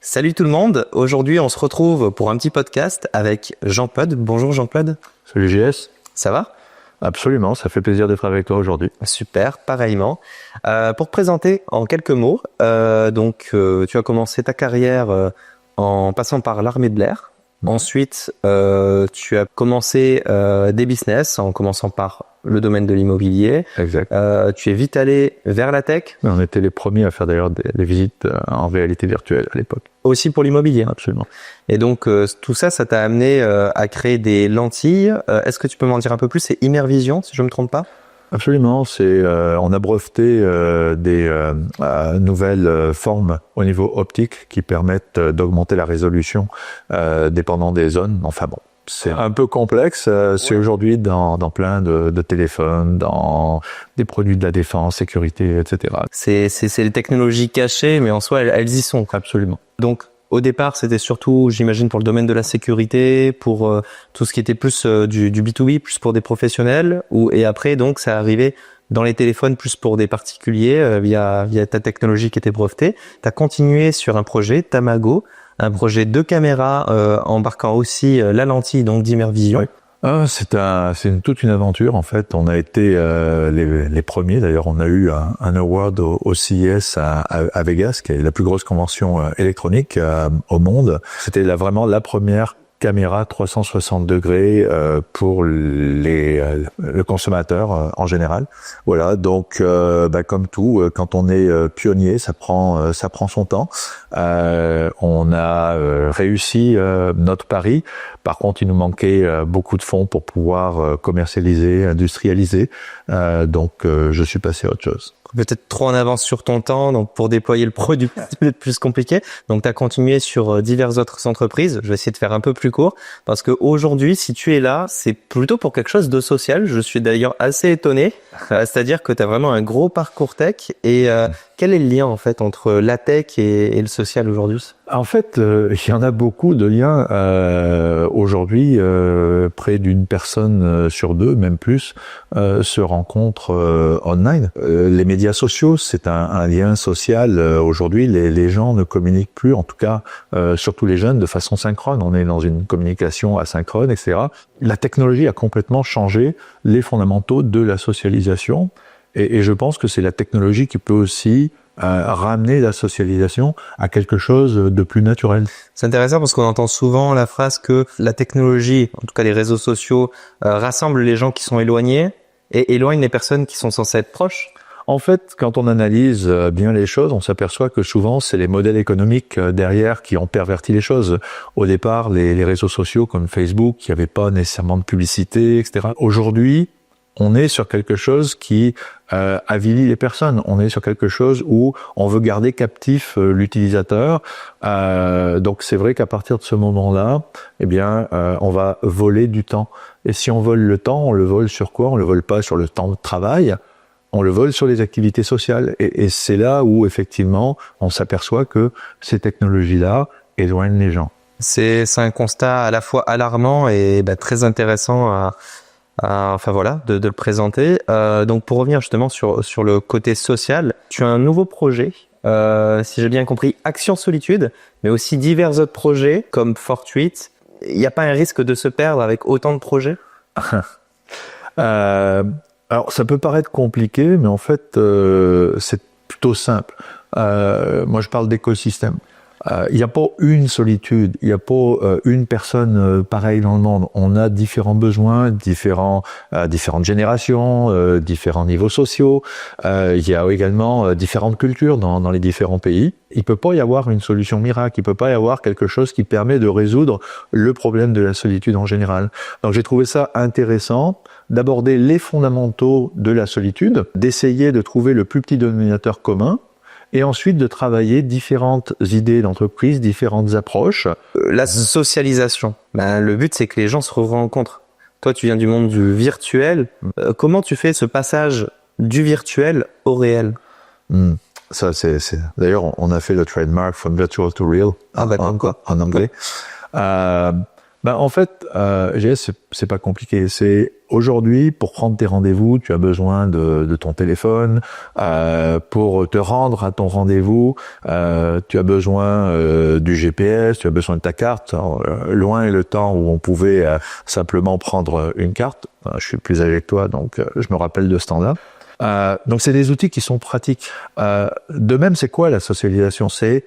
Salut tout le monde, aujourd'hui on se retrouve pour un petit podcast avec Jean-Claude. Bonjour Jean-Claude. Salut JS. Ça va? Absolument, ça fait plaisir d'être avec toi aujourd'hui. Super, pareillement. Pour te présenter en quelques mots, tu as commencé ta carrière en passant par l'armée de l'air. Ensuite, tu as commencé des business en commençant par le domaine de l'immobilier. Exact. Tu es vite allé vers la tech. On était les premiers à faire d'ailleurs des visites en réalité virtuelle à l'époque. Aussi pour l'immobilier. Absolument. Et donc tout ça t'a amené à créer des lentilles. Est-ce que tu peux m'en dire un peu plus? C'est Immervision, si je ne me trompe pas? Absolument, on a breveté des nouvelles formes au niveau optique qui permettent d'augmenter la résolution dépendant des zones. Enfin bon, c'est un peu complexe. C'est aujourd'hui dans plein de téléphones, dans des produits de la défense, sécurité, etc. C'est les technologies cachées, mais en soi, elles y sont. Absolument. Donc, au départ, c'était surtout, j'imagine, pour le domaine de la sécurité, pour tout ce qui était plus du B2B, plus pour des professionnels, et après, donc, ça arrivait dans les téléphones plus pour des particuliers via ta technologie qui était brevetée. Tu as continué sur un projet, Tamago, un projet de caméra embarquant aussi la lentille donc d'Immervision. Oui. C'est toute une aventure en fait. On a été les premiers. D'ailleurs, on a eu un award au CES à Vegas, qui est la plus grosse convention électronique au monde. C'était vraiment la première caméra 360 degrés pour le consommateur en général. Voilà, donc comme tout, quand on est pionnier, ça prend son temps. On a réussi notre pari. Par contre, il nous manquait beaucoup de fonds pour pouvoir commercialiser, industrialiser. Donc, je suis passé à autre chose. Peut-être trop en avance sur ton temps, donc pour déployer le produit, c'est peut-être plus compliqué. Donc, tu as continué sur diverses autres entreprises. Je vais essayer de faire un peu plus court, parce que aujourd'hui, si tu es là, c'est plutôt pour quelque chose de social. Je suis d'ailleurs assez étonné, c'est-à-dire que tu as vraiment un gros parcours tech. Et quel est le lien en fait entre la tech et le social aujourd'hui? En fait, il y en a beaucoup de liens. Aujourd'hui, près d'une personne sur deux, même plus, se rencontre online. Les médias sociaux, c'est un lien social. Aujourd'hui, les gens ne communiquent plus, en tout cas, surtout les jeunes, de façon synchrone. On est dans une communication asynchrone, etc. La technologie a complètement changé les fondamentaux de la socialisation. Et je pense que c'est la technologie qui peut aussi ramener la socialisation à quelque chose de plus naturel. C'est intéressant parce qu'on entend souvent la phrase que la technologie, en tout cas les réseaux sociaux, rassemblent les gens qui sont éloignés et éloignent les personnes qui sont censées être proches. En fait, quand on analyse bien les choses, on s'aperçoit que souvent, c'est les modèles économiques derrière qui ont perverti les choses. Au départ, les réseaux sociaux comme Facebook, il n'y avait pas nécessairement de publicité, etc. Aujourd'hui, on est sur quelque chose qui avilit les personnes. On est sur quelque chose où on veut garder captif l'utilisateur. Donc c'est vrai qu'à partir de ce moment-là, on va voler du temps. Et si on vole le temps, on le vole sur quoi? On le vole pas sur le temps de travail. On le vole sur les activités sociales. Et c'est là où effectivement, on s'aperçoit que ces technologies-là éloignent les gens. C'est un constat à la fois alarmant et très intéressant de le présenter. Donc pour revenir justement sur le côté social, tu as un nouveau projet, si j'ai bien compris, Action Solitude, mais aussi divers autres projets comme Fortuit. Il n'y a pas un risque de se perdre avec autant de projets? Alors ça peut paraître compliqué, mais en fait c'est plutôt simple. Moi je parle d'écosystème. Il n'y a pas une solitude, il n'y a pas une personne pareille dans le monde. On a différents besoins, différentes générations, différents niveaux sociaux. Il y a également différentes cultures dans les différents pays. Il peut pas y avoir une solution miracle, il peut pas y avoir quelque chose qui permet de résoudre le problème de la solitude en général. Donc j'ai trouvé ça intéressant d'aborder les fondamentaux de la solitude, d'essayer de trouver le plus petit dénominateur commun, et ensuite de travailler différentes idées d'entreprise, différentes approches. La socialisation, le but c'est que les gens se rencontrent. Toi tu viens du monde du virtuel, comment tu fais ce passage du virtuel au réel? Ça c'est d'ailleurs on a fait le trademark from virtual to real en anglais. En fait, c'est pas compliqué, c'est aujourd'hui, pour prendre tes rendez-vous, tu as besoin de ton téléphone. Pour te rendre à ton rendez-vous, tu as besoin du GPS, tu as besoin de ta carte. Alors, loin est le temps où on pouvait simplement prendre une carte. Je suis plus âgé que toi, donc je me rappelle de ce temps-là. Donc c'est des outils qui sont pratiques. De même, c'est quoi la socialisation? C'est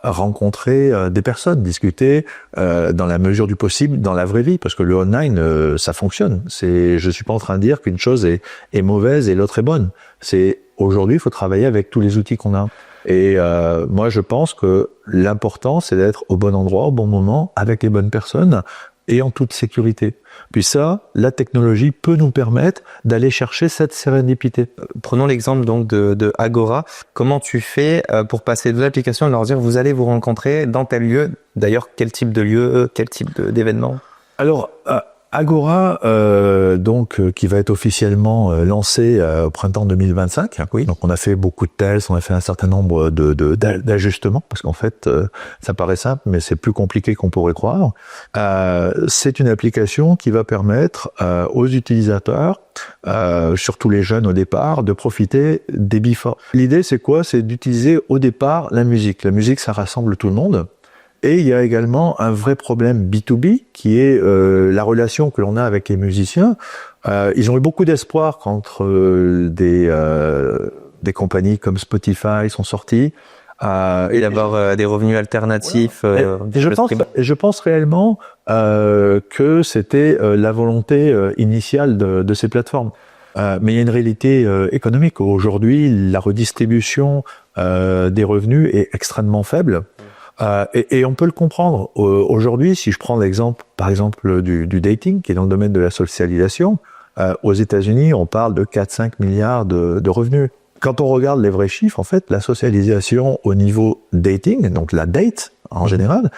rencontrer des personnes, discuter dans la mesure du possible dans la vraie vie, parce que le online ça fonctionne. Je suis pas en train de dire qu'une chose est mauvaise et l'autre est bonne. C'est aujourd'hui il faut travailler avec tous les outils qu'on a. Et moi je pense que l'important c'est d'être au bon endroit au bon moment avec les bonnes personnes et en toute sécurité. Puis ça, la technologie peut nous permettre d'aller chercher cette sérendipité. Prenons l'exemple donc de Agora. Comment tu fais pour passer de l'application et leur dire vous allez vous rencontrer dans tel lieu? D'ailleurs, quel type de lieu, quel type d'événement? Alors, Agora, qui va être officiellement lancé au printemps 2025. Oui. Donc, on a fait beaucoup de tests, on a fait un certain nombre d'ajustements, parce qu'en fait, ça paraît simple, mais c'est plus compliqué qu'on pourrait croire. C'est une application qui va permettre aux utilisateurs, surtout les jeunes au départ, de profiter des before. L'idée, c'est quoi? C'est d'utiliser au départ la musique. La musique, ça rassemble tout le monde. Et il y a également un vrai problème B2B qui est la relation que l'on a avec les musiciens. Ils ont eu beaucoup d'espoir quand des compagnies comme Spotify sont sorties. Et d'avoir des revenus alternatifs. Voilà. Je pense réellement que c'était la volonté initiale de ces plateformes. Mais il y a une réalité économique. Aujourd'hui, la redistribution des revenus est extrêmement faible. Et on peut le comprendre. Aujourd'hui, si je prends l'exemple, par exemple, du dating, qui est dans le domaine de la socialisation, aux États-Unis, on parle de 4-5 milliards de revenus. Quand on regarde les vrais chiffres, en fait, la socialisation au niveau dating, donc la date en général,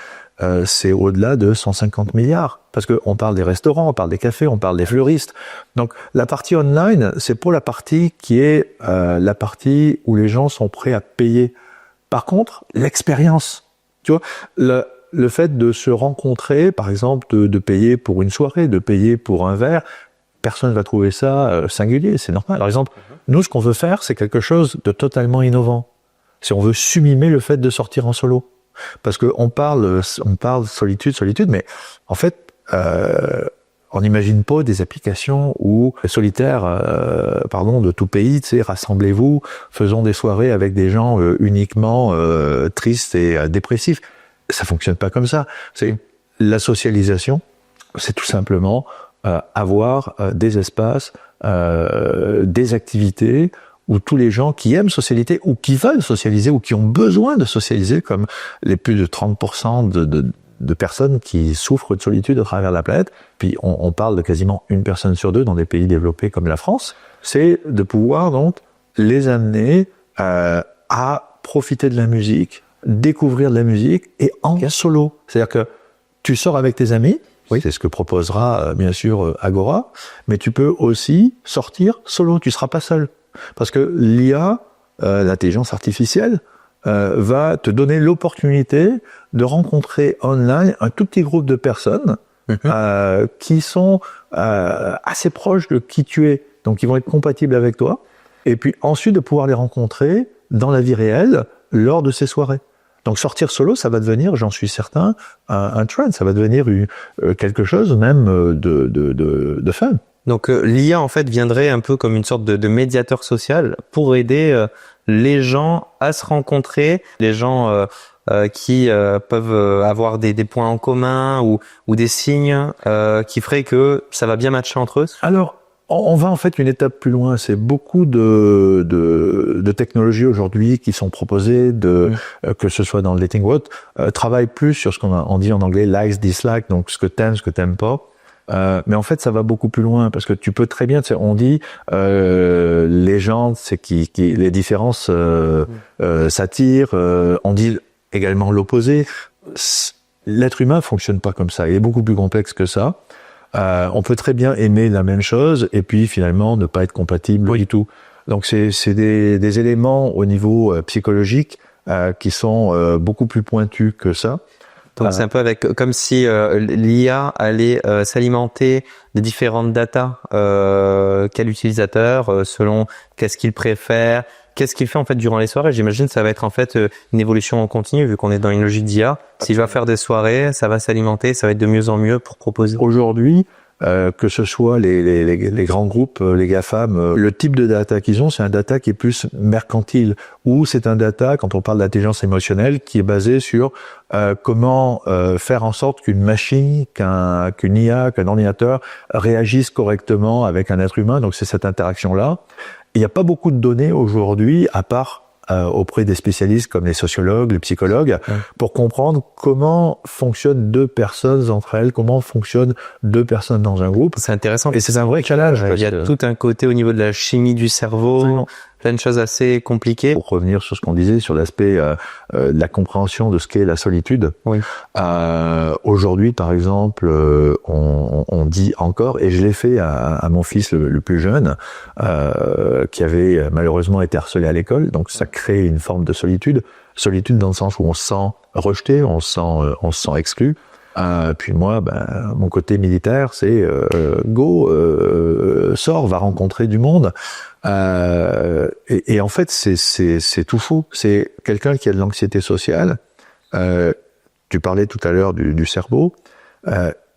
c'est au-delà de 150 milliards. Parce qu'on parle des restaurants, on parle des cafés, on parle des fleuristes. Donc la partie online, c'est pour la partie qui est la partie où les gens sont prêts à payer. Par contre, l'expérience, tu vois, le fait de se rencontrer, par exemple, de payer pour une soirée, de payer pour un verre, personne ne va trouver ça singulier, c'est normal. Par exemple, nous, ce qu'on veut faire, c'est quelque chose de totalement innovant. Si on veut sublimer le fait de sortir en solo. Parce que on parle solitude, mais en fait, on n'imagine pas des applications où solitaires, de tout pays, tu sais, rassemblez-vous, faisons des soirées avec des gens uniquement tristes et dépressifs. Ça fonctionne pas comme ça. C'est la socialisation, c'est tout simplement avoir des espaces, des activités où tous les gens qui aiment socialiser ou qui veulent socialiser ou qui ont besoin de socialiser, comme les plus de 30% de personnes qui souffrent de solitude à travers la planète, puis on parle de quasiment une personne sur deux dans des pays développés comme la France, c'est de pouvoir donc les amener à profiter de la musique, découvrir de la musique et en solo. C'est-à-dire que tu sors avec tes amis, oui, c'est ce que proposera bien sûr Agora, mais tu peux aussi sortir solo, tu seras pas seul. Parce que l'IA, l'intelligence artificielle, va te donner l'opportunité de rencontrer online un tout petit groupe de personnes qui sont assez proches de qui tu es, donc qui vont être compatibles avec toi, et puis ensuite de pouvoir les rencontrer dans la vie réelle lors de ces soirées. Donc sortir solo, ça va devenir, j'en suis certain, un trend, ça va devenir quelque chose même de fun. Donc l'IA en fait viendrait un peu comme une sorte de médiateur social pour aider les gens à se rencontrer, les gens qui peuvent avoir des points en commun ou des signes qui feraient que ça va bien matcher entre eux. Alors on va en fait une étape plus loin. C'est beaucoup de technologies aujourd'hui qui sont proposées, que ce soit dans le dating world, travaillent plus sur ce qu'on dit en anglais likes, dislikes, donc ce que t'aimes pas. Mais en fait, ça va beaucoup plus loin parce que tu peux très bien, on dit les gens, c'est qui les différences s'attirent. On dit également l'opposé. L'être humain fonctionne pas comme ça. Il est beaucoup plus complexe que ça. On peut très bien aimer la même chose et puis finalement ne pas être compatible du tout. Donc c'est des éléments au niveau psychologique qui sont beaucoup plus pointus que ça. Donc c'est un peu comme si l'IA allait s'alimenter des différentes datas qu'a l'utilisateur selon qu'est-ce qu'il préfère, qu'est-ce qu'il fait en fait durant les soirées. J'imagine que ça va être en fait une évolution en continu vu qu'on est dans une logique d'IA. S'il va faire des soirées, ça va s'alimenter, ça va être de mieux en mieux pour proposer. Aujourd'hui, que ce soit les grands groupes, les GAFAM, le type de data qu'ils ont, c'est un data qui est plus mercantile, ou c'est un data, quand on parle d'intelligence émotionnelle, qui est basé sur comment faire en sorte qu'une machine, qu'une IA, qu'un ordinateur réagisse correctement avec un être humain. Donc c'est cette interaction-là. Il n'y a pas beaucoup de données aujourd'hui, à part auprès des spécialistes comme les sociologues, les psychologues, pour comprendre comment fonctionnent deux personnes entre elles, comment fonctionnent deux personnes dans un groupe. C'est intéressant. Et c'est un vrai challenge. Il y a tout un côté au niveau de la chimie du cerveau, plein de choses assez compliquées. Pour revenir sur ce qu'on disait, sur l'aspect de la compréhension de ce qu'est la solitude. Oui. Aujourd'hui, par exemple, on dit encore, et je l'ai fait à mon fils le plus jeune, qui avait malheureusement été harcelé à l'école, donc ça crée une forme de solitude. Solitude dans le sens où on se sent rejeté, on se sent exclu. Puis moi, mon côté militaire, c'est go, sors, va rencontrer du monde. Et en fait, c'est tout fou. C'est quelqu'un qui a de l'anxiété sociale. Tu parlais tout à l'heure du cerveau.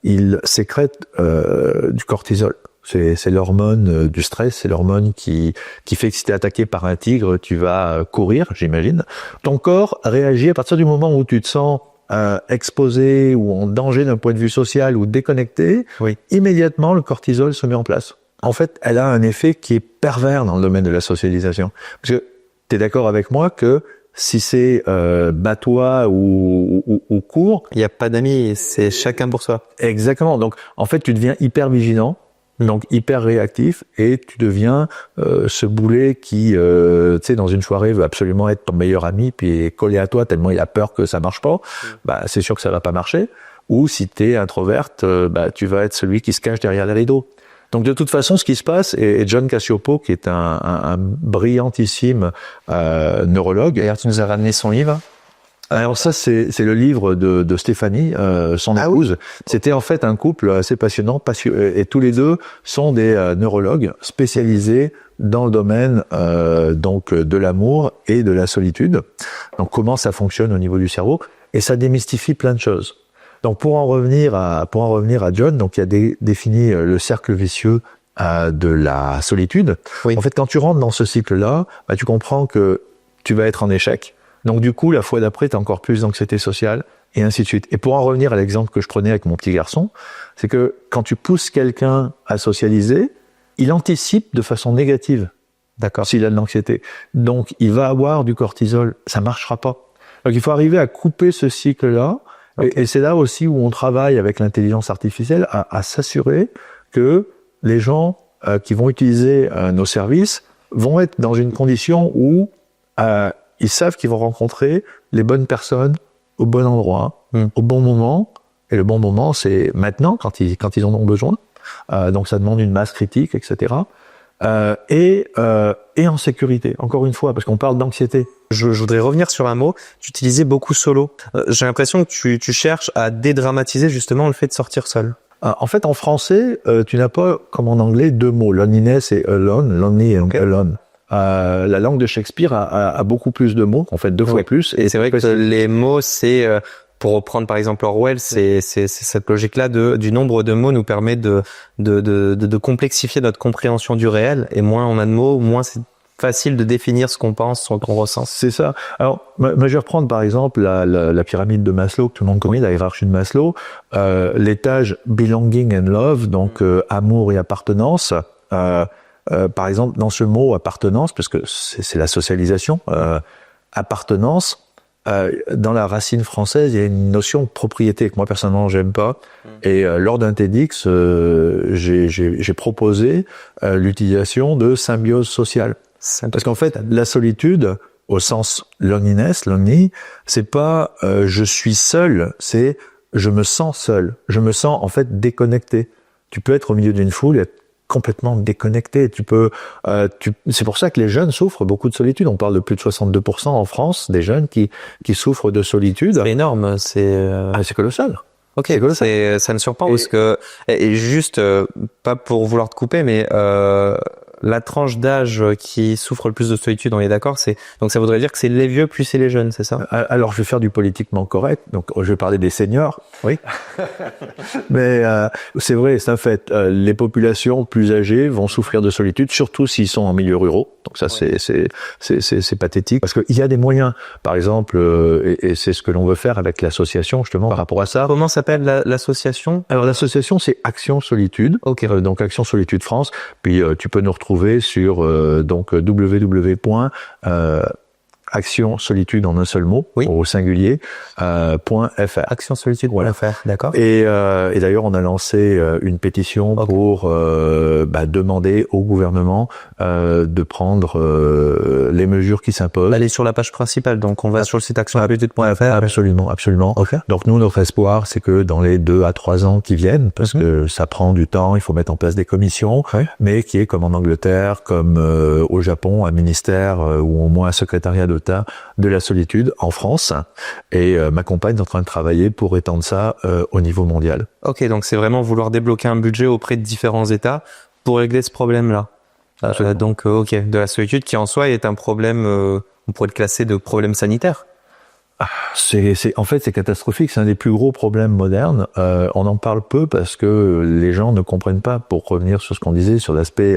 Il sécrète du cortisol. C'est l'hormone du stress, c'est l'hormone qui fait que si t'es attaqué par un tigre, tu vas courir, j'imagine. Ton corps réagit à partir du moment où tu te sens exposé ou en danger d'un point de vue social ou déconnecté, immédiatement le cortisol se met en place. En fait, elle a un effet qui est pervers dans le domaine de la socialisation. Parce que tu es d'accord avec moi que si c'est bats-toi ou cours... Il n'y a pas d'amis, c'est chacun pour soi. Exactement. Donc, en fait, tu deviens hyper vigilant, donc hyper réactif, et tu deviens ce boulet qui, tu sais, dans une soirée, veut absolument être ton meilleur ami, puis est collé à toi tellement il a peur que ça marche pas. C'est sûr que ça va pas marcher. Ou si t'es introverte, tu vas être celui qui se cache derrière les rideaux. Donc de toute façon, ce qui se passe, et John Cacioppo, qui est un brillantissime neurologue. D'ailleurs, tu nous as ramené son livre. Alors ça, c'est le livre de Stéphanie, son épouse. Oui. C'était en fait un couple assez passionnant, et tous les deux sont des neurologues spécialisés dans le domaine donc de l'amour et de la solitude. Donc comment ça fonctionne au niveau du cerveau, et ça démystifie plein de choses. Donc pour en revenir à John, donc il a défini le cercle vicieux de la solitude. Oui. En fait, quand tu rentres dans ce cycle-là, tu comprends que tu vas être en échec. Donc du coup, la fois d'après, tu as encore plus d'anxiété sociale, et ainsi de suite. Et pour en revenir à l'exemple que je prenais avec mon petit garçon, c'est que quand tu pousses quelqu'un à socialiser, il anticipe de façon négative. D'accord. S'il a de l'anxiété. Donc il va avoir du cortisol, ça marchera pas. Donc il faut arriver à couper ce cycle-là. Okay. Et c'est là aussi où on travaille avec l'intelligence artificielle à s'assurer que les gens qui vont utiliser nos services vont être dans une condition où ils savent qu'ils vont rencontrer les bonnes personnes au bon endroit, au bon moment. Et le bon moment, c'est maintenant, quand ils en ont besoin. Donc ça demande une masse critique, etc. Et en sécurité, encore une fois, parce qu'on parle d'anxiété. Je voudrais revenir sur un mot. Tu utilisais beaucoup solo. J'ai l'impression que tu cherches à dédramatiser justement le fait de sortir seul. En fait, en français, tu n'as pas, comme en anglais, deux mots. Loneliness et alone. Lonely et alone. La langue de Shakespeare a beaucoup plus de mots, en fait 2 fois plus. Et c'est vrai que les mots, c'est pour reprendre par exemple Orwell, c'est cette logique-là du nombre de mots nous permet de complexifier notre compréhension du réel. Et moins on a de mots, moins c'est facile de définir ce qu'on pense, ce qu'on ressent. C'est ça. Alors, je vais reprendre par exemple la pyramide de Maslow, que tout le monde connaît, la hiérarchie de Maslow. L'étage belonging and love, donc amour et appartenance. Par exemple, dans ce mot appartenance, parce que c'est la socialisation, appartenance, dans la racine française, il y a une notion de propriété que moi personnellement j'aime pas. Et lors d'un TEDx, j'ai proposé l'utilisation de symbiose sociale. Parce qu'en fait, la solitude, au sens loneliness, lonely, c'est pas je suis seul, c'est je me sens seul. Je me sens en fait déconnecté. Tu peux être au milieu d'une foule, être complètement déconnecté. C'est pour ça que les jeunes souffrent beaucoup de solitude. On parle de plus de 62% en France des jeunes qui souffrent de solitude. C'est énorme, c'est colossal. Ok, ça me surprend parce que, et juste, pas pour vouloir te couper, mais la tranche d'âge qui souffre le plus de solitude, on est d'accord, donc ça voudrait dire que c'est les vieux plus c'est les jeunes, c'est ça? Alors je vais faire du politiquement correct, donc je vais parler des seniors, oui. Mais c'est vrai, c'est un fait. Les populations plus âgées vont souffrir de solitude, surtout s'ils sont en milieu ruraux. Donc ça, c'est pathétique, parce qu'il y a des moyens. Par exemple, et c'est ce que l'on veut faire avec l'association justement par rapport à ça. Comment s'appelle l'association? Alors l'association, c'est Action Solitude. Ok. Donc Action Solitude France. Puis tu peux nous retrouver sur donc www. Action Solitude en un seul mot, oui, au singulier, .fr. Action Solitude, voilà. D'accord. Et d'ailleurs, on a lancé une pétition pour demander au gouvernement de prendre les mesures qui s'imposent. Aller sur la page principale, donc on va sur le site actionsolitude.fr. Absolument. Okay. Donc nous, notre espoir, c'est que dans les 2 à 3 ans qui viennent, parce que ça prend du temps, il faut mettre en place des commissions, mais qui est comme en Angleterre, comme au Japon, un ministère ou au moins un secrétariat d'État de la solitude en France, et ma compagne est en train de travailler pour étendre ça au niveau mondial. Ok, donc c'est vraiment vouloir débloquer un budget auprès de différents États pour régler ce problème-là. Donc de la solitude qui en soi est un problème, on pourrait le classer de problème sanitaire. En fait, c'est catastrophique. C'est un des plus gros problèmes modernes. On en parle peu parce que les gens ne comprennent pas. Pour revenir sur ce qu'on disait sur l'aspect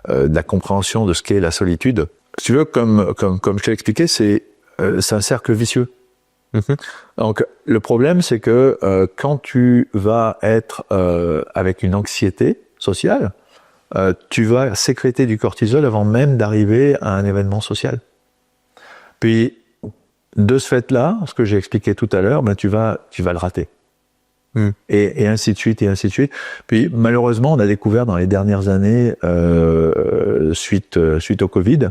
de la compréhension de ce qu'est la solitude. Si tu veux, comme je t'ai expliqué, c'est un cercle vicieux. Donc, le problème, c'est que quand tu vas être avec une anxiété sociale, tu vas sécréter du cortisol avant même d'arriver à un événement social. Puis, de ce fait-là, ce que j'ai expliqué tout à l'heure, tu vas le rater. Et ainsi de suite, et ainsi de suite. Puis, malheureusement, on a découvert dans les dernières années, suite au Covid,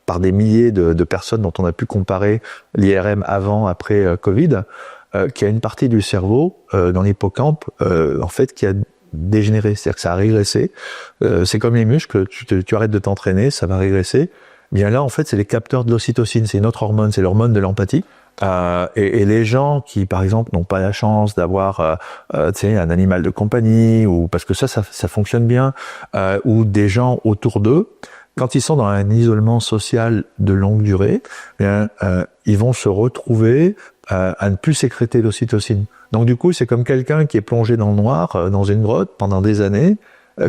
par des milliers de personnes dont on a pu comparer l'IRM avant, après Covid, qu'il y a une partie du cerveau, dans l'hippocampe, en fait, qui a dégénéré. C'est-à-dire que ça a régressé. C'est comme les muscles, tu arrêtes de t'entraîner, ça va régresser. Bien là, en fait, c'est les capteurs de l'ocytocine, c'est une autre hormone, c'est l'hormone de l'empathie. Et les gens qui, par exemple, n'ont pas la chance d'avoir, un animal de compagnie, ou parce que ça fonctionne bien, ou des gens autour d'eux, quand ils sont dans un isolement social de longue durée, ils vont se retrouver à ne plus sécréter l'ocytocine. Donc du coup, c'est comme quelqu'un qui est plongé dans le noir, dans une grotte pendant des années.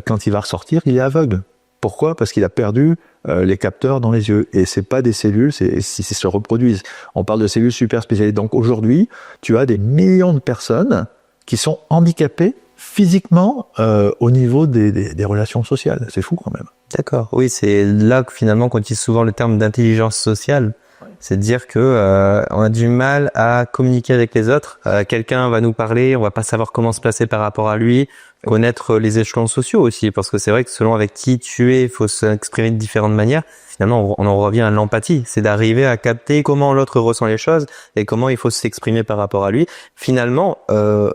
Quand il va ressortir, il est aveugle. Pourquoi? Parce qu'il a perdu les capteurs dans les yeux. Et c'est pas des cellules, si se reproduisent. On parle de cellules super spécialisées. Donc aujourd'hui, tu as des millions de personnes qui sont handicapées physiquement au niveau des relations sociales. C'est fou quand même. D'accord. Oui, c'est là que finalement qu'on utilise souvent le terme d'intelligence sociale. C'est de dire que on a du mal à communiquer avec les autres. Quelqu'un va nous parler, on va pas savoir comment se placer par rapport à lui. Connaître les échelons sociaux aussi, parce que c'est vrai que selon avec qui tu es, il faut s'exprimer de différentes manières. Finalement, on en revient à l'empathie. C'est d'arriver à capter comment l'autre ressent les choses et comment il faut s'exprimer par rapport à lui. Finalement,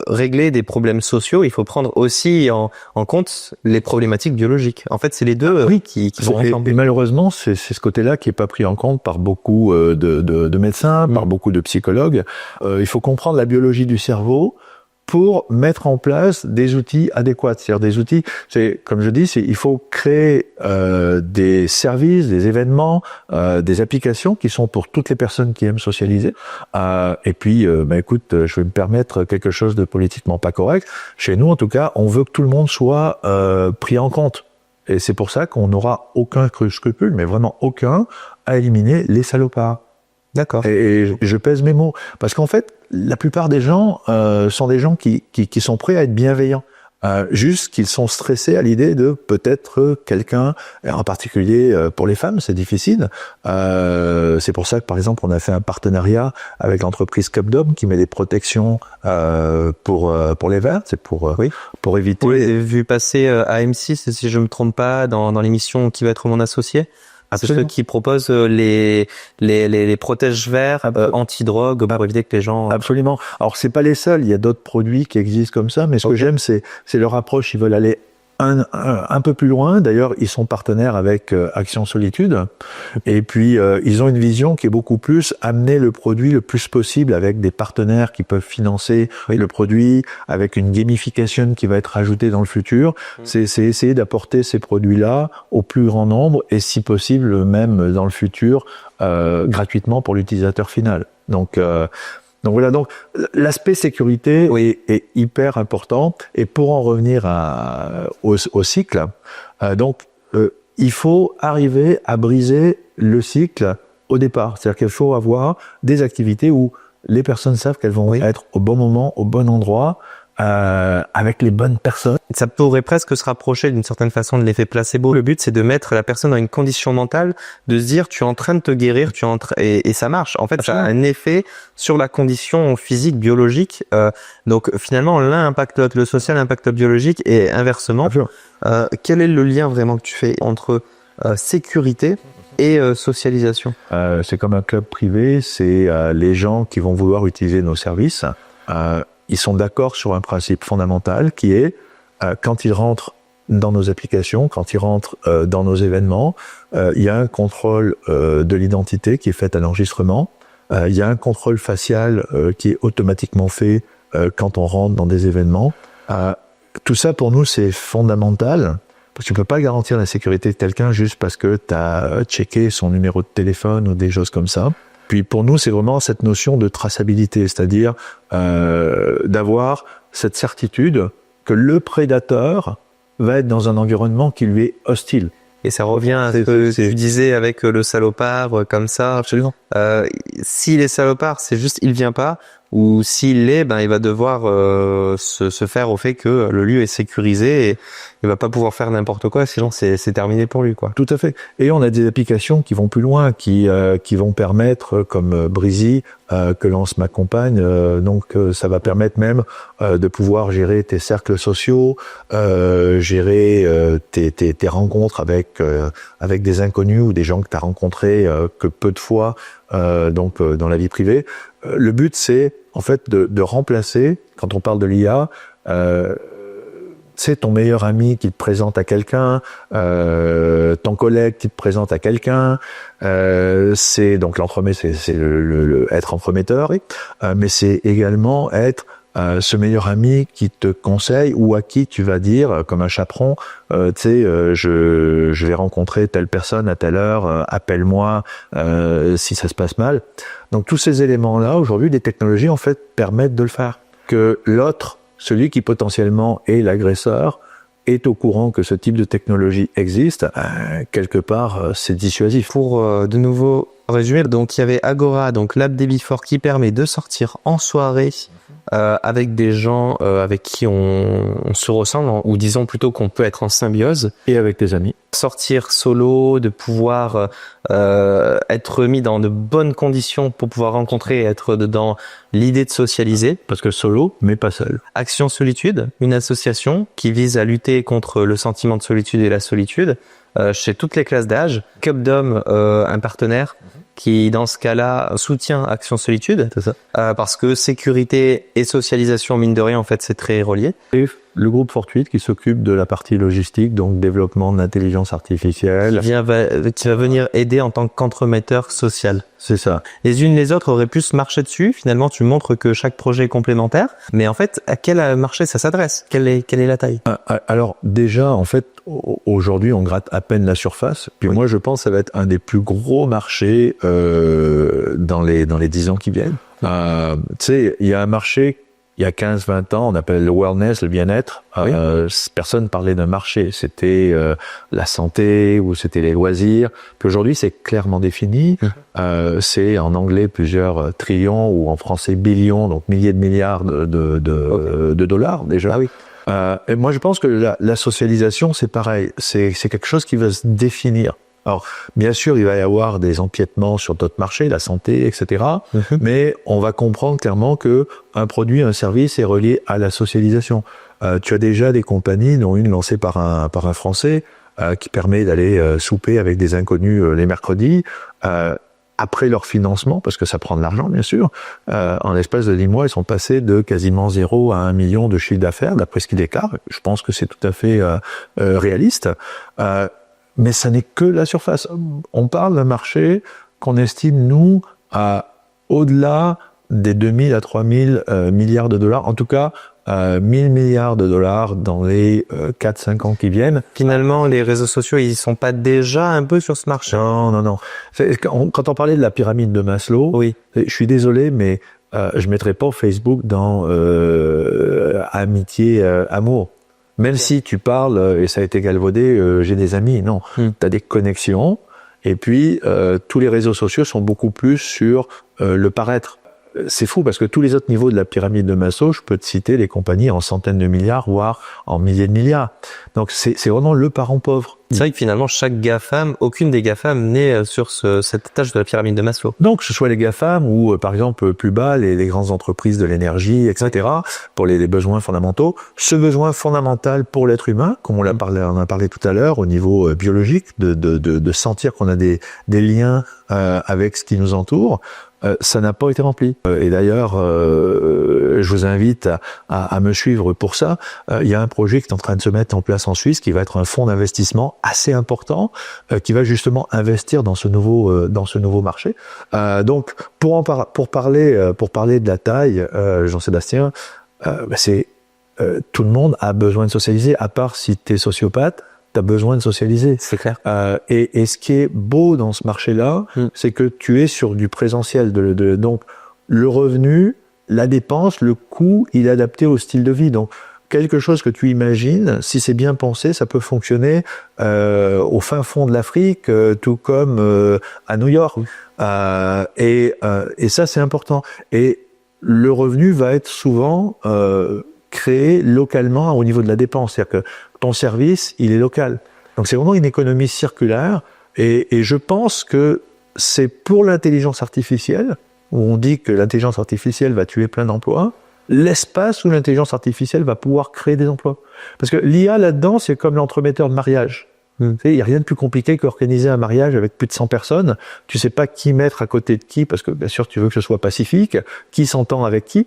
régler des problèmes sociaux, il faut prendre aussi en compte les problématiques biologiques. En fait, c'est les deux qui sont ensemble. Et malheureusement, c'est ce côté-là qui est pas pris en compte par beaucoup de médecins, par beaucoup de psychologues. Il faut comprendre la biologie du cerveau pour mettre en place des outils adéquats. C'est-à-dire des outils, comme je dis, il faut créer des services, des événements, des applications qui sont pour toutes les personnes qui aiment socialiser. Et puis, écoute, je vais me permettre quelque chose de politiquement pas correct. Chez nous, en tout cas, on veut que tout le monde soit pris en compte. Et c'est pour ça qu'on n'aura aucun scrupule, mais vraiment aucun, à éliminer les salopards. D'accord. Et je pèse mes mots. Parce qu'en fait, la plupart des gens sont des gens qui sont prêts à être bienveillants. Juste qu'ils sont stressés à l'idée de peut-être quelqu'un, en particulier pour les femmes, c'est difficile. C'est pour ça que, par exemple, on a fait un partenariat avec l'entreprise Cupdom qui met des protections pour les verres. C'est pour éviter... Vous l'avez vu passer à M6, si je me trompe pas, dans l'émission Qui va être mon associé? C'est ceux qui proposent les protèges verts anti-drogue pour éviter que les gens... Absolument. Alors, c'est pas les seuls. Il y a d'autres produits qui existent comme ça, mais ce que j'aime, c'est leur approche. Ils veulent aller un peu plus loin. D'ailleurs, ils sont partenaires avec Action Solitude. Et puis, ils ont une vision qui est beaucoup plus amener le produit le plus possible avec des partenaires qui peuvent financer le produit, avec une gamification qui va être ajoutée dans le futur. C'est essayer d'apporter ces produits-là au plus grand nombre et si possible même dans le futur gratuitement pour l'utilisateur final. Donc voilà, donc l'aspect sécurité est hyper important. Et pour en revenir au cycle, il faut arriver à briser le cycle au départ. C'est-à-dire qu'il faut avoir des activités où les personnes savent qu'elles vont être au bon moment, au bon endroit, avec les bonnes personnes. Ça pourrait presque se rapprocher d'une certaine façon de l'effet placebo. Le but, c'est de mettre la personne dans une condition mentale, de se dire, tu es en train de te guérir, et ça marche. En fait, ça a un effet sur la condition physique, biologique. Donc, finalement, l'un impacte l'autre. Le social impacte le biologique et inversement. Quel est le lien vraiment que tu fais entre sécurité et socialisation? C'est comme un club privé. C'est les gens qui vont vouloir utiliser nos services. Ils sont d'accord sur un principe fondamental qui est quand ils rentrent dans nos applications, quand ils rentrent dans nos événements, il y a un contrôle de l'identité qui est fait à l'enregistrement, il y a un contrôle facial qui est automatiquement fait quand on rentre dans des événements. Tout ça pour nous c'est fondamental parce que tu peux pas garantir la sécurité de quelqu'un juste parce que tu as checké son numéro de téléphone ou des choses comme ça. Puis pour nous, c'est vraiment cette notion de traçabilité, c'est-à-dire d'avoir cette certitude que le prédateur va être dans un environnement qui lui est hostile. Et ça revient à ce que tu disais avec le salopard, comme ça. Absolument. S'il est salopard, c'est juste il vient pas, ou s'il l'est, il va devoir se faire au fait que le lieu est sécurisé et il va pas pouvoir faire n'importe quoi, sinon c'est terminé pour lui, quoi. Tout à fait. Et on a des applications qui vont plus loin, qui vont permettre, comme Breezy, que lance ma compagne, donc ça va permettre même de pouvoir gérer tes cercles sociaux, gérer tes rencontres avec des inconnus ou des gens que tu as rencontrés que peu de fois dans la vie privée. Le but c'est en fait de remplacer, quand on parle de l'IA, c'est ton meilleur ami qui te présente à quelqu'un, ton collègue qui te présente à quelqu'un, c'est donc l'entremet, c'est le être entremetteur, mais c'est également être ce meilleur ami qui te conseille ou à qui tu vas dire comme un chaperon, je vais rencontrer telle personne à telle heure, appelle-moi si ça se passe mal. Donc tous ces éléments-là, aujourd'hui, les technologies en fait permettent de le faire. Que l'autre, celui qui potentiellement est l'agresseur, est au courant que ce type de technologie existe, quelque part, c'est dissuasif. Pour de nouveau résumer, donc il y avait Agora, donc l'app d'Ebifor qui permet de sortir en soirée avec des gens avec qui on se ressemble, ou disons plutôt qu'on peut être en symbiose. Et avec tes amis. Sortir solo, de pouvoir être mis dans de bonnes conditions pour pouvoir rencontrer et être dans l'idée de socialiser. Parce que solo, mais pas seul. Action Solitude, une association qui vise à lutter contre le sentiment de solitude et la solitude chez toutes les classes d'âge. Cupdom, un partenaire qui, dans ce cas-là, soutient Action Solitude. C'est ça. Parce que sécurité et socialisation, mine de rien, en fait, c'est très relié. Et le groupe Fortuit qui s'occupe de la partie logistique, donc développement de l'intelligence artificielle. Qui va venir aider en tant qu'entremetteur social. C'est ça. Les unes les autres auraient pu se marcher dessus. Finalement, tu montres que chaque projet est complémentaire. Mais en fait, à quel marché ça s'adresse? Quelle est la taille? Alors déjà, en fait, aujourd'hui, on gratte à peine la surface. Puis moi, je pense que ça va être un des plus gros marchés dans les 10 ans qui viennent. Tu sais, il y a un marché. Il y a 15-20 ans, on appelle le wellness, le bien-être. Personne parlait d'un marché. C'était la santé ou c'était les loisirs. Puis aujourd'hui, c'est clairement défini. C'est en anglais plusieurs trillions ou en français billions, donc milliers de milliards de dollars déjà. Ah oui. Et moi, je pense que la socialisation, c'est pareil. C'est quelque chose qui va se définir. Alors, bien sûr, il va y avoir des empiètements sur d'autres marchés, la santé, etc. Mais on va comprendre clairement que un produit, un service est relié à la socialisation. Tu as déjà des compagnies, dont une lancée par un Français, qui permet d'aller souper avec des inconnus les mercredis. après leur financement, parce que ça prend de l'argent, bien sûr, en l'espace de 10 mois, ils sont passés de quasiment 0 à 1 million de chiffre d'affaires, d'après ce qu'ils déclarent. Je pense que c'est tout à fait réaliste. Mais ça n'est que la surface. On parle d'un marché qu'on estime, nous, à au-delà des 2000 à 3000 milliards de dollars. En tout cas, 1000 milliards de dollars dans les 4-5 ans qui viennent. Finalement, les réseaux sociaux, ils sont pas déjà un peu sur ce marché? Non. Quand on parlait de la pyramide de Maslow, Oui. je suis désolé, mais je mettrais pas Facebook dans amitié, amour. Même si tu parles, et ça a été galvaudé, j'ai des amis, non. Tu as des connexions, et puis tous les réseaux sociaux sont beaucoup plus sur le paraître. C'est fou parce que tous les autres niveaux de la pyramide de Maslow, je peux te citer des compagnies en centaines de milliards, voire en milliers de milliards. Donc c'est vraiment le parent pauvre. C'est vrai que finalement, chaque GAFAM, aucune des GAFAM n'est sur cette étage de la pyramide de Maslow. Donc, que ce soit les GAFAM ou, par exemple, plus bas, les grandes entreprises de l'énergie, etc., pour les besoins fondamentaux. Ce besoin fondamental pour l'être humain, comme on a parlé tout à l'heure, au niveau biologique, de sentir qu'on a des liens avec ce qui nous entoure, ça n'a pas été rempli. Et d'ailleurs, je vous invite à me suivre pour ça. Il y a un projet qui est en train de se mettre en place en Suisse, qui va être un fonds d'investissement assez important, qui va justement investir dans ce nouveau marché. Donc, pour parler de la taille, Jean-Sébastien, c'est tout le monde a besoin de socialiser, à part si tu es sociopathe. T'as besoin de socialiser. C'est clair. Et ce qui est beau dans ce marché-là, c'est que tu es sur du présentiel. Donc, le revenu, la dépense, le coût, il est adapté au style de vie. Donc, quelque chose que tu imagines, si c'est bien pensé, ça peut fonctionner au fin fond de l'Afrique, tout comme à New York. Et ça, c'est important. Et le revenu va être souvent créé localement au niveau de la dépense. C'est-à-dire que ton service, il est local. Donc c'est vraiment une économie circulaire. Et je pense que c'est pour l'intelligence artificielle, où on dit que l'intelligence artificielle va tuer plein d'emplois, l'espace où l'intelligence artificielle va pouvoir créer des emplois. Parce que l'IA là-dedans, c'est comme l'entremetteur de mariage. Tu sais, il n'y a rien de plus compliqué qu'organiser un mariage avec plus de 100 personnes. Tu sais pas qui mettre à côté de qui, parce que bien sûr tu veux que ce soit pacifique, qui s'entend avec qui.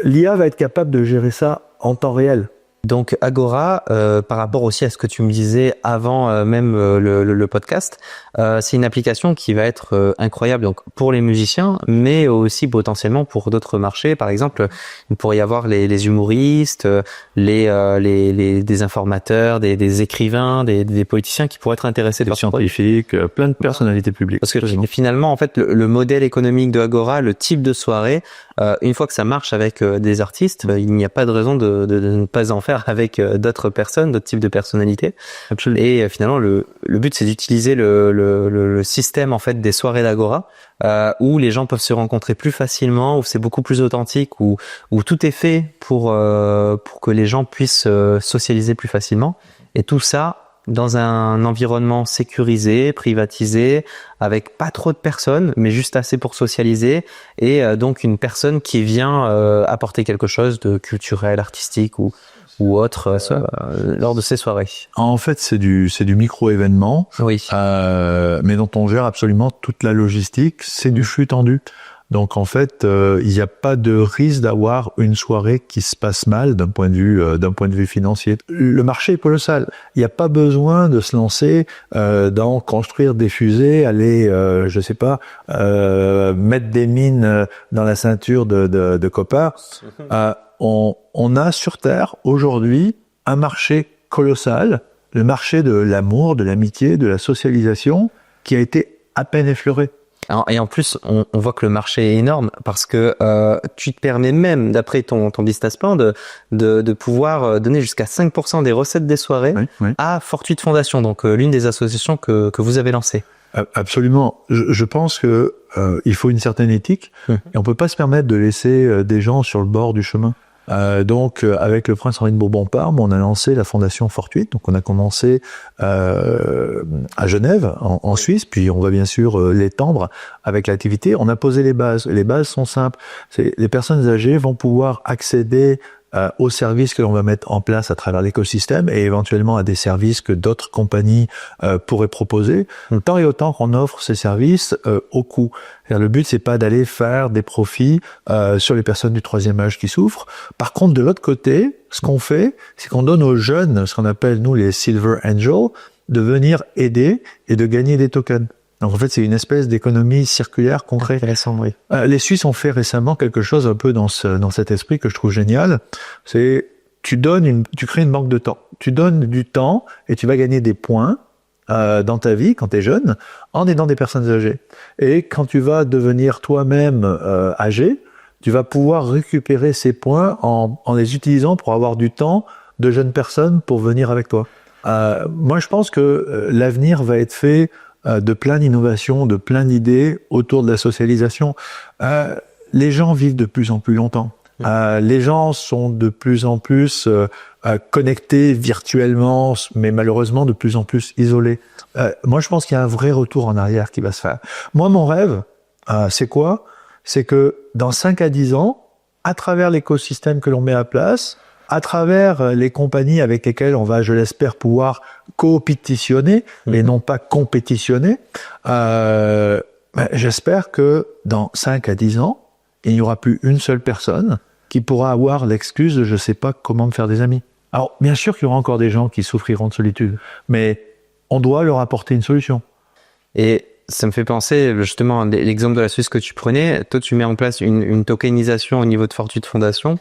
L'IA va être capable de gérer ça en temps réel. Donc Agora, par rapport aussi à ce que tu me disais avant même le podcast, c'est une application qui va être incroyable donc pour les musiciens, mais aussi potentiellement pour d'autres marchés. Par exemple, il pourrait y avoir les humoristes, des informateurs, des écrivains, des politiciens qui pourraient être intéressés. Des scientifiques, plein de personnalités publiques. Parce que finalement, en fait, le modèle économique de Agora, le type de soirée, une fois que ça marche avec des artistes, il n'y a pas de raison de ne pas en faire avec d'autres personnes, d'autres types de personnalités. Absolument. Et finalement, le but, c'est d'utiliser le système en fait des soirées d'Agora, où les gens peuvent se rencontrer plus facilement, où c'est beaucoup plus authentique, où tout est fait pour que les gens puissent socialiser plus facilement. Et tout ça dans un environnement sécurisé, privatisé, avec pas trop de personnes, mais juste assez pour socialiser, et donc une personne qui vient apporter quelque chose de culturel, artistique ou autre lors de ces soirées. En fait, c'est du micro-événement, Oui. mais dont on gère absolument toute la logistique. C'est du flux tendu. Donc en fait, il n'y a pas de risque d'avoir une soirée qui se passe mal d'un point de vue financier. Le marché est colossal. Il n'y a pas besoin de se lancer dans construire des fusées, aller, je sais pas, mettre des mines dans la ceinture de copains. On a sur Terre aujourd'hui un marché colossal, le marché de l'amour, de l'amitié, de la socialisation, qui a été à peine effleuré. Et en plus, on voit que le marché est énorme parce que tu te permets même, d'après ton business plan, de pouvoir donner jusqu'à 5% des recettes des soirées à Fortuit Fondation, donc l'une des associations que vous avez lancées. Absolument. Je pense que il faut une certaine éthique et on peut pas se permettre de laisser des gens sur le bord du chemin. Donc, avec le prince Henri de Bourbon-Parme, on a lancé la fondation Fortuit. Donc, on a commencé à Genève, en Suisse, puis on va bien sûr l'étendre avec l'activité. On a posé les bases. Les bases sont simples. Les personnes âgées vont pouvoir accéder aux services que l'on va mettre en place à travers l'écosystème et éventuellement à des services que d'autres compagnies pourraient proposer, tant et autant qu'on offre ces services au coût. Le but, c'est pas d'aller faire des profits sur les personnes du troisième âge qui souffrent. Par contre, de l'autre côté, ce qu'on fait, c'est qu'on donne aux jeunes, ce qu'on appelle, nous, les Silver Angels, de venir aider et de gagner des tokens. Donc en fait, c'est une espèce d'économie circulaire qu'on crée. Intéressant, oui. Les Suisses ont fait récemment quelque chose un peu dans cet esprit que je trouve génial. C'est tu crées une banque de temps. Tu donnes du temps et tu vas gagner des points dans ta vie quand tu es jeune en aidant des personnes âgées. Et quand tu vas devenir toi-même âgé, tu vas pouvoir récupérer ces points en les utilisant pour avoir du temps de jeunes personnes pour venir avec toi. Moi, je pense que l'avenir va être fait de plein d'innovations, de plein d'idées autour de la socialisation. Les gens vivent de plus en plus longtemps. Les gens sont de plus en plus connectés virtuellement, mais malheureusement de plus en plus isolés. Moi, je pense qu'il y a un vrai retour en arrière qui va se faire. Moi, mon rêve, c'est quoi ? C'est que dans 5 à 10 ans, à travers l'écosystème que l'on met à place, à travers les compagnies avec lesquelles on va, je l'espère, pouvoir coopétitionner, mais non pas compétitionner, j'espère que dans 5 à 10 ans, il n'y aura plus une seule personne qui pourra avoir l'excuse de « je ne sais pas comment me faire des amis ». Alors, bien sûr qu'il y aura encore des gens qui souffriront de solitude, mais on doit leur apporter une solution. Et ça me fait penser, justement, l'exemple de la Suisse que tu prenais. Toi, tu mets en place une tokenisation au niveau de Fortude Fondation.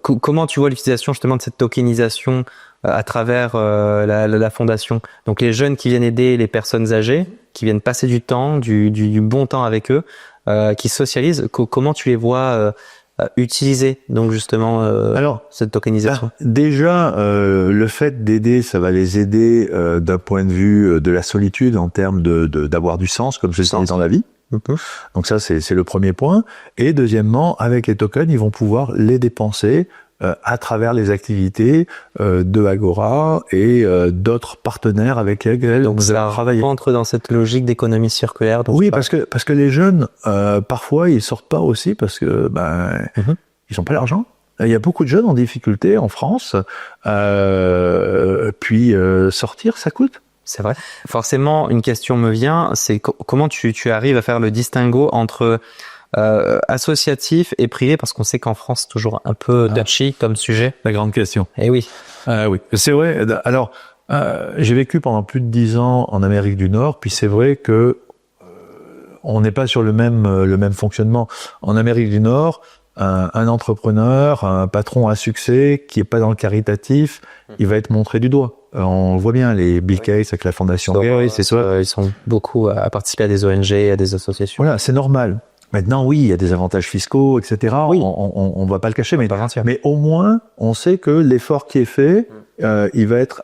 Comment tu vois l'utilisation justement de cette tokenisation à travers la fondation? Donc les jeunes qui viennent aider les personnes âgées, qui viennent passer du temps, du bon temps avec eux, qui socialisent, comment tu les vois utiliser donc justement alors cette tokenisation? Déjà, le fait d'aider, ça va les aider d'un point de vue de la solitude en termes d'avoir du sens, comme je disais dans la vie. Donc ça, c'est le premier point. Et deuxièmement, avec les tokens, ils vont pouvoir les dépenser à travers les activités de Agora et d'autres partenaires avec lesquels donc on va travailler. Donc ça rentre dans cette logique d'économie circulaire. Oui, parce que les jeunes, parfois, ils sortent pas aussi parce que ils n'ont pas l'argent. Il y a beaucoup de jeunes en difficulté en France. Puis sortir, ça coûte. C'est vrai. Forcément, une question me vient, c'est comment tu arrives à faire le distinguo entre associatif et privé, parce qu'on sait qu'en France, c'est toujours un peu touchy comme sujet. La grande question. Eh oui. Oui, c'est vrai. Alors, j'ai vécu pendant plus de 10 ans en Amérique du Nord, puis c'est vrai que on n'est pas sur le même fonctionnement. En Amérique du Nord, un entrepreneur, un patron à succès qui est pas dans le caritatif, il va être montré du doigt. On voit bien les Bill Gates avec la fondation. Oui, c'est ça. Ils sont beaucoup à participer à des ONG, à des associations. Voilà, c'est normal. Maintenant, oui, il y a des avantages fiscaux, etc. Oui. On va pas le cacher, mais au moins, on sait que l'effort qui est fait, il va être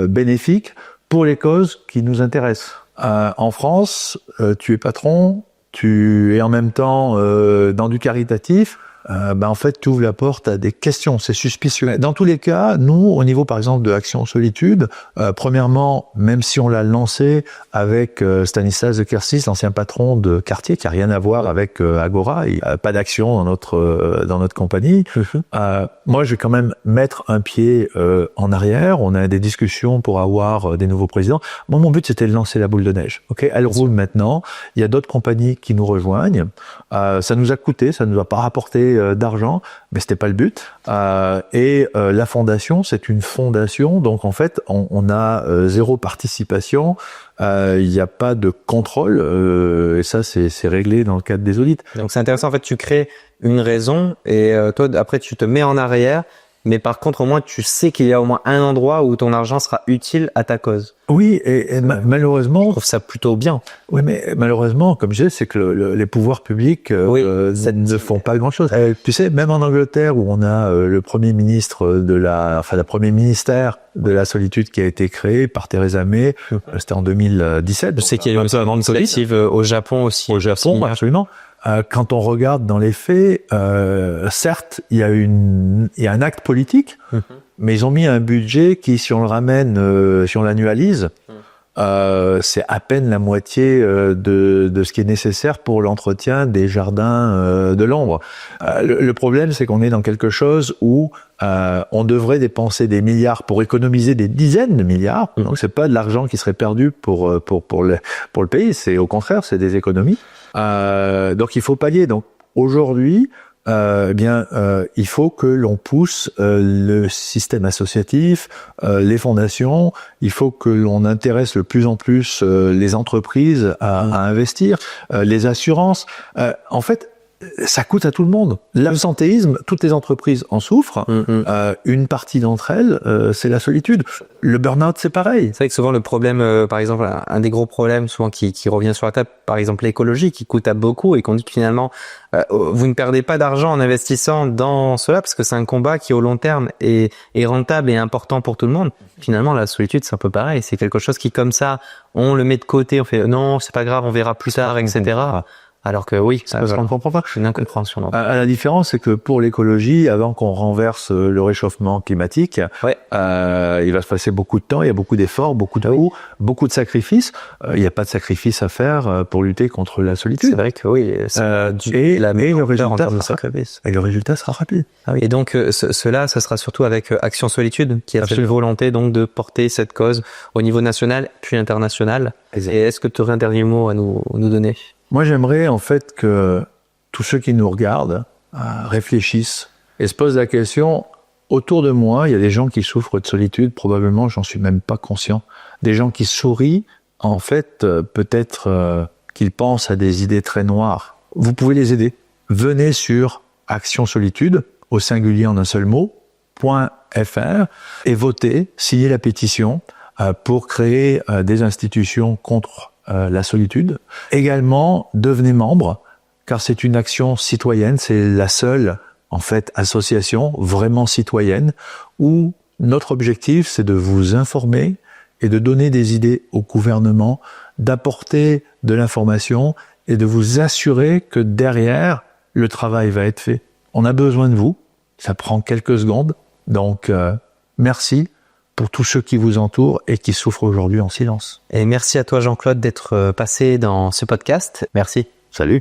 bénéfique pour les causes qui nous intéressent. En France, tu es patron, tu es en même temps dans du caritatif. En fait, tu ouvres la porte à des questions, c'est suspicieux. Dans tous les cas, nous, au niveau, par exemple, de Action Solitude, premièrement, même si on l'a lancé avec Stanislas de Kersis, l'ancien patron de Cartier, qui a rien à voir avec Agora, il n'y a pas d'action dans notre compagnie. Moi, je vais quand même mettre un pied en arrière. On a des discussions pour avoir des nouveaux présidents. Moi, mon but, c'était de lancer la boule de neige. Ok, elle roule maintenant. Il y a d'autres compagnies qui nous rejoignent. Ça nous a coûté, ça nous a pas rapporté d'argent, mais c'était pas le but. La fondation, c'est une fondation, donc en fait, on a zéro participation. Il n'y a pas de contrôle, et ça, c'est réglé dans le cadre des audits. Donc c'est intéressant, en fait, tu crées une raison, et toi, après, tu te mets en arrière, mais par contre, au moins, tu sais qu'il y a au moins un endroit où ton argent sera utile à ta cause. Oui, et malheureusement... Je trouve ça plutôt bien. Oui, mais malheureusement, comme je disais, c'est que les pouvoirs publics ne font pas grand-chose. Tu sais, même en Angleterre, où on a le premier ministre le premier ministère de la solitude qui a été créé par Theresa May, c'était en 2017. Je sais qu'il y a eu une initiative au Japon aussi. Au Japon, absolument. Quand on regarde dans les faits, certes, il y a un acte politique, mais ils ont mis un budget qui, si on le ramène, si on l'annualise, c'est à peine la moitié de ce qui est nécessaire pour l'entretien des jardins de l'ombre. Le problème, c'est qu'on est dans quelque chose où on devrait dépenser des milliards pour économiser des dizaines de milliards. Donc c'est pas de l'argent qui serait perdu pour le pays, c'est au contraire, c'est des économies. Donc il faut pallier. Donc aujourd'hui, il faut que l'on pousse le système associatif, les fondations. Il faut que l'on intéresse de plus en plus les entreprises à investir, les assurances. En fait, ça coûte à tout le monde. L'absentéisme, toutes les entreprises en souffrent. Une partie d'entre elles, c'est la solitude. Le burn-out, c'est pareil. C'est vrai que souvent le problème, par exemple, un des gros problèmes souvent qui revient sur la table, par exemple l'écologie, qui coûte à beaucoup et qu'on dit que finalement, vous ne perdez pas d'argent en investissant dans cela parce que c'est un combat qui au long terme est rentable et important pour tout le monde. Finalement, la solitude, c'est un peu pareil. C'est quelque chose qui, comme ça, on le met de côté, on fait non, c'est pas grave, on verra plus tard, etc. Alors que oui, ça ne comprend pas. C'est une incompréhension. La différence, c'est que pour l'écologie, avant qu'on renverse le réchauffement climatique, il va se passer beaucoup de temps, il y a beaucoup d'efforts, beaucoup de coûts, beaucoup de sacrifices. Il n'y a pas de sacrifice à faire pour lutter contre la solitude. C'est vrai que oui. Et le résultat sera rapide. Ah oui. Et donc cela, ça sera surtout avec Action Solitude, qui a cette volonté donc de porter cette cause au niveau national puis international. Exact. Et est-ce que tu aurais un dernier mot à nous donner? Moi, j'aimerais en fait que tous ceux qui nous regardent réfléchissent et se posent la question, autour de moi, il y a des gens qui souffrent de solitude, probablement, j'en suis même pas conscient. Des gens qui sourient, en fait, peut-être qu'ils pensent à des idées très noires. Vous pouvez les aider. Venez sur Action Solitude, au singulier en un seul mot, .fr, et votez, signez la pétition pour créer des institutions contre la solitude. Également, devenez membre, car c'est une action citoyenne, c'est la seule, en fait, association vraiment citoyenne, où notre objectif, c'est de vous informer et de donner des idées au gouvernement, d'apporter de l'information et de vous assurer que derrière, le travail va être fait. On a besoin de vous, ça prend quelques secondes, donc merci pour tous ceux qui vous entourent et qui souffrent aujourd'hui en silence. Et merci à toi Jean-Claude d'être passé dans ce podcast. Merci. Salut.